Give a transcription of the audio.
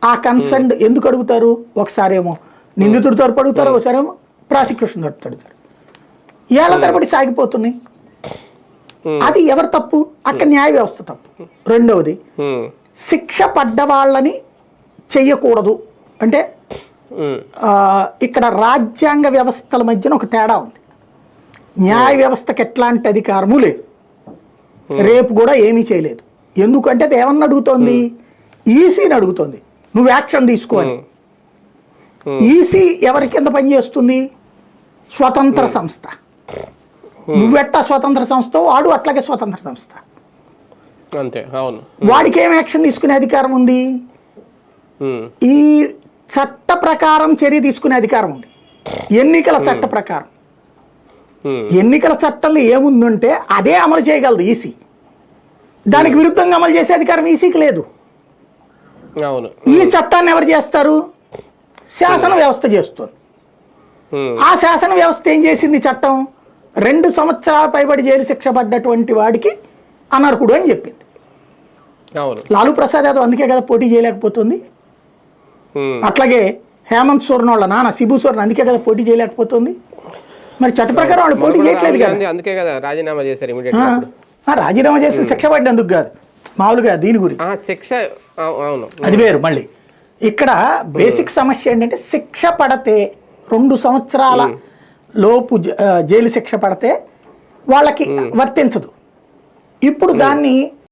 ఆ కన్సర్న్ ఎందుకు అడుగుతారు? ఒకసారేమో నిందితుడి తరపు అడుగుతారు, ఒకసారేమో ప్రాసిక్యూషన్ తరపు అడుగుతారు. ఏళ్ల తరబడి సాగిపోతున్నాయి. అది ఎవరు తప్పు? అక్కడ న్యాయ వ్యవస్థ తప్పు. రెండవది, శిక్ష పడ్డ వాళ్ళని చెయ్యకూడదు అంటే ఇక్కడ రాజ్యాంగ వ్యవస్థల మధ్యన ఒక తేడా ఉంది. న్యాయ వ్యవస్థకి ఎట్లాంటి అధికారము లేదు, రేపు కూడా ఏమీ చేయలేదు. ఎందుకంటే అది ఏమన్నా అడుగుతోంది? ఈసీని అడుగుతోంది, నువ్వు యాక్షన్ తీసుకోవాలి. ఈసీ ఎవరి కింద పనిచేస్తుంది? స్వతంత్ర సంస్థ. నువ్వెట్టా స్వతంత్ర సంస్థ, వాడు అట్లాగే స్వతంత్ర సంస్థ. వాడికి ఏం యాక్షన్ తీసుకునే అధికారం ఉంది? ఈ చట్ట ప్రకారం చర్య తీసుకునే అధికారం ఉంది. ఎన్నికల చట్ట ప్రకారం, ఎన్నికల చట్టంలో ఏముందంటే అదే అమలు చేయగలదు ఈసీ. దానికి విరుద్ధంగా అమలు చేసే అధికారం ఈసీకి లేదు. ఈ చట్టాన్ని ఎవరు చేస్తారు? శాసన వ్యవస్థ చేస్తుంది. ఆ శాసన వ్యవస్థ ఏం చేసింది? చట్టం 2 సంవత్సరాల పైబడి జైలు శిక్ష పడ్డటువంటి వాడికి అనర్హుడు అని చెప్పింది. లాలూ ప్రసాద్ యాదవ్ అందుకే కదా పోటీ చేయలేకపోతుంది. అట్లాగే హేమంత్ సోరెన్ వాళ్ళ నాన్న శిబు సోరెన్ అందుకే కదా పోటీ చేయలేకపోతుంది. మరి చట్ట ప్రకారం వాళ్ళు పోటీ చేయట్లేదు కదా, అందుకే కదా రాజీనామా చేశారు. రాజీనామా చేసి శిక్ష పడ్డందుకు కాదు, మామూలుగా దీని గురించి శిక్ష. అది వేరు. మళ్ళీ ఇక్కడ బేసిక్ సమస్య ఏంటంటే శిక్ష పడితే 2 సంవత్సరాల లోపు జైలు శిక్ష పడితే వాళ్ళకి వర్తించదు. ఇప్పుడు దాన్ని